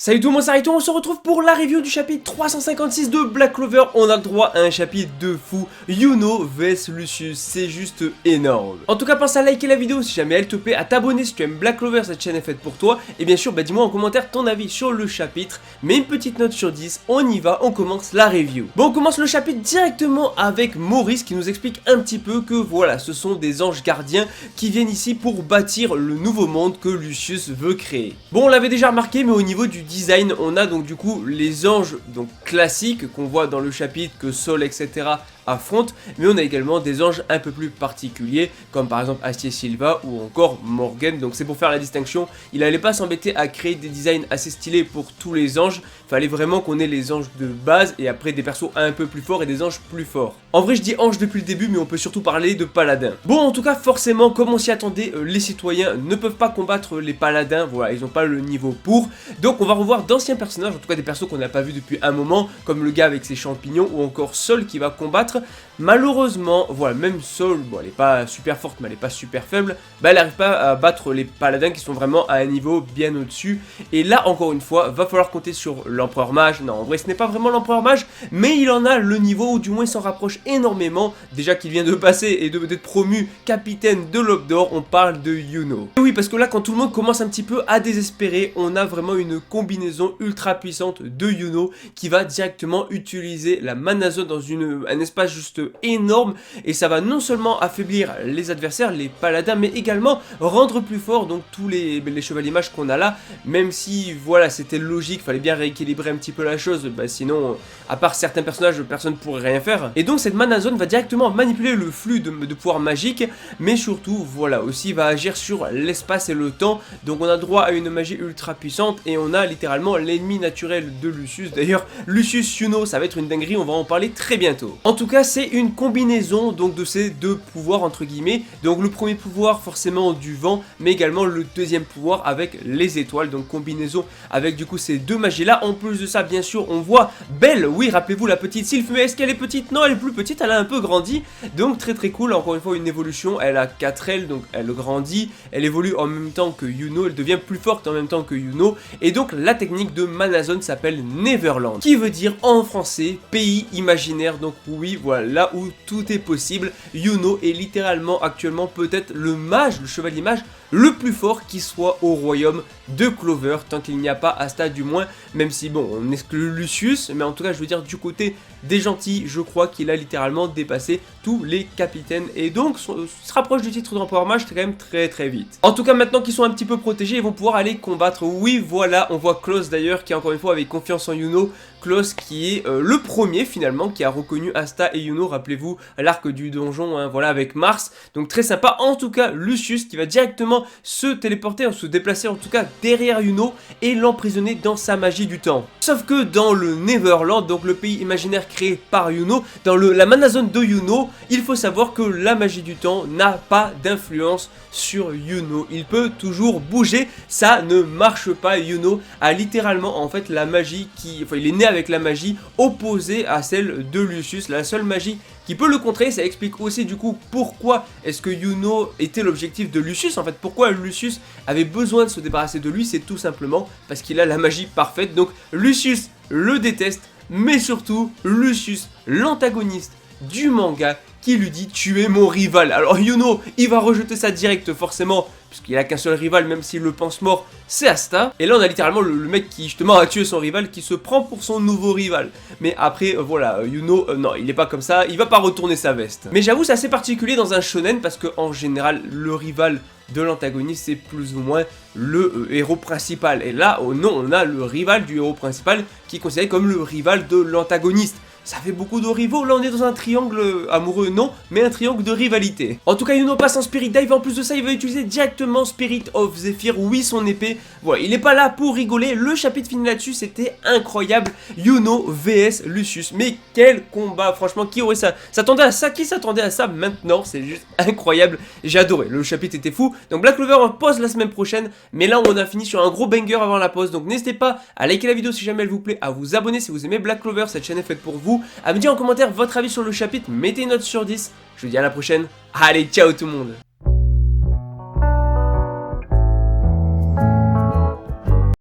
Salut tout le monde, c'est Raito, on se retrouve pour la review du chapitre 356 de Black Clover. On a le droit à un chapitre de fou, Yuno vs Lucius, c'est juste énorme. En tout cas, pense à liker la vidéo si jamais elle te plaît, à t'abonner si tu aimes Black Clover, cette chaîne est faite pour toi. Et bien sûr, dis-moi en commentaire ton avis sur le chapitre, mets une petite note sur 10, on y va, on commence la review. Bon, on commence le chapitre directement avec Maurice qui nous explique un petit peu que voilà, ce sont des anges gardiens qui viennent ici pour bâtir le nouveau monde que Lucius veut créer. Bon, on l'avait déjà remarqué, mais au niveau du design, on a donc du coup les anges donc classiques qu'on voit dans le chapitre que Sol etc affrontent, mais on a également des anges un peu plus particuliers comme par exemple Astier Silva ou encore Morgan. Donc c'est pour faire la distinction, il allait pas s'embêter à créer des designs assez stylés pour tous les anges, fallait vraiment qu'on ait les anges de base et après des persos un peu plus forts et des anges plus forts. En vrai je dis anges depuis le début, mais on peut surtout parler de paladins. Bon, en tout cas forcément comme on s'y attendait, les citoyens ne peuvent pas combattre les paladins, voilà, ils n'ont pas le niveau pour, donc on va revoir d'anciens personnages, en tout cas des persos qu'on n'a pas vu depuis un moment, comme le gars avec ses champignons ou encore Sol qui va combattre. Malheureusement, voilà, même Sol, bon, elle est pas super forte mais elle est pas super faible, bah elle n'arrive pas à battre les paladins qui sont vraiment à un niveau bien au-dessus. Et là encore une fois, va falloir compter sur l'empereur mage. Non, en vrai ce n'est pas vraiment l'empereur mage, mais il en a le niveau, ou du moins il s'en rapproche énormément. Déjà qu'il vient de passer et d'être promu capitaine de l'Aube d'Or, on parle de Yuno. Et oui, parce que là quand tout le monde commence un petit peu à désespérer, on a vraiment une combinaison ultra puissante de Yuno qui va directement utiliser la mana zone dans un espace juste énorme, et ça va non seulement affaiblir les adversaires, les paladins, mais également rendre plus fort donc tous les chevaliers mages qu'on a là, même si voilà c'était logique, fallait bien rééquilibrer un petit peu la chose, bah sinon à part certains personnages personne pourrait rien faire. Et donc cette mana zone va directement manipuler le flux de pouvoir magique, mais surtout voilà aussi va agir sur l'espace et le temps. Donc on a droit à une magie ultra puissante et on a littéralement l'ennemi naturel de Lucius. D'ailleurs Lucius Yuno, ça va être une dinguerie, on va en parler très bientôt. En tout cas c'est une combinaison donc de ces deux pouvoirs entre guillemets. Donc le premier pouvoir forcément du vent, mais également le deuxième pouvoir avec les étoiles, donc combinaison avec du coup ces deux magies là. En plus de ça bien sûr on voit Belle, oui rappelez-vous la petite Sylph, mais est-ce qu'elle est petite? Non, elle est plus petite, elle a un peu grandi, donc très cool. Encore une fois une évolution, elle a 4 ailes, donc elle grandit, elle évolue en même temps que Yuno, elle devient plus forte en même temps que Yuno, et donc la technique de mana zone s'appelle Neverland, qui veut dire en français pays imaginaire. Donc oui voilà, là où tout est possible. Yuno est littéralement actuellement peut-être le mage, le chevalier mage le plus fort qui soit au royaume de Clover, tant qu'il n'y a pas Asta du moins, même si bon on exclut Lucius, mais en tout cas je veux dire du côté des gentils, je crois qu'il a littéralement dépassé tous les capitaines et donc se rapproche du titre d'empereur mage quand même très vite. En tout cas maintenant qu'ils sont un petit peu protégés, ils vont pouvoir aller combattre. Oui voilà, on voit Klaus d'ailleurs qui encore une fois avait confiance en Yuno, Klaus qui est le premier finalement qui a reconnu Asta et Yuno, rappelez-vous l'arc du donjon hein, voilà avec Mars, donc très sympa. En tout cas Lucius qui va directement se téléporter, se déplacer en tout cas derrière Yuno et l'emprisonner dans sa magie du temps. Sauf que dans le Neverland, donc le pays imaginaire créé par Yuno, dans la mana zone de Yuno, il faut savoir que la magie du temps n'a pas d'influence sur Yuno, il peut toujours bouger, ça ne marche pas. Yuno a littéralement en fait la magie enfin il est né avec la magie opposée à celle de Lucius, la seule magie qui peut le contrer. Ça explique aussi du coup pourquoi est-ce que Yuno était l'objectif de Lucius, en fait pourquoi Lucius avait besoin de se débarrasser de lui, c'est tout simplement parce qu'il a la magie parfaite. Donc Lucius le déteste, mais surtout Lucius l'antagoniste du manga qui lui dit tu es mon rival. Alors Yuno il va rejeter ça direct forcément, puisqu'il a qu'un seul rival même s'il le pense mort, c'est Asta. Et là on a littéralement le mec qui justement a tué son rival qui se prend pour son nouveau rival. Mais après voilà, Yuno non il est pas comme ça, il va pas retourner sa veste. Mais j'avoue c'est assez particulier dans un shonen parce que en général le rival de l'antagoniste c'est plus ou moins le héros principal. Et là oh non, on a le rival du héros principal qui est considéré comme le rival de l'antagoniste. Ça fait beaucoup de rivaux, là on est dans un triangle amoureux, non, mais un triangle de rivalité. En tout cas Yuno passe en Spirit Dive, en plus de ça il va utiliser directement Spirit of Zephyr, oui son épée. Voilà, il est pas là pour rigoler, le chapitre fini là-dessus, c'était incroyable. Yuno vs Lucius, mais quel combat, franchement qui aurait ça? S'attendait à ça? Qui s'attendait à ça maintenant? C'est juste incroyable, j'ai adoré, le chapitre était fou. Donc Black Clover en pause la semaine prochaine, mais là on a fini sur un gros banger avant la pause. Donc n'hésitez pas à liker la vidéo si jamais elle vous plaît, à vous abonner si vous aimez Black Clover, cette chaîne est faite pour vous, à me dire en commentaire votre avis sur le chapitre, mettez une note sur 10, je vous dis à la prochaine, allez ciao tout le monde.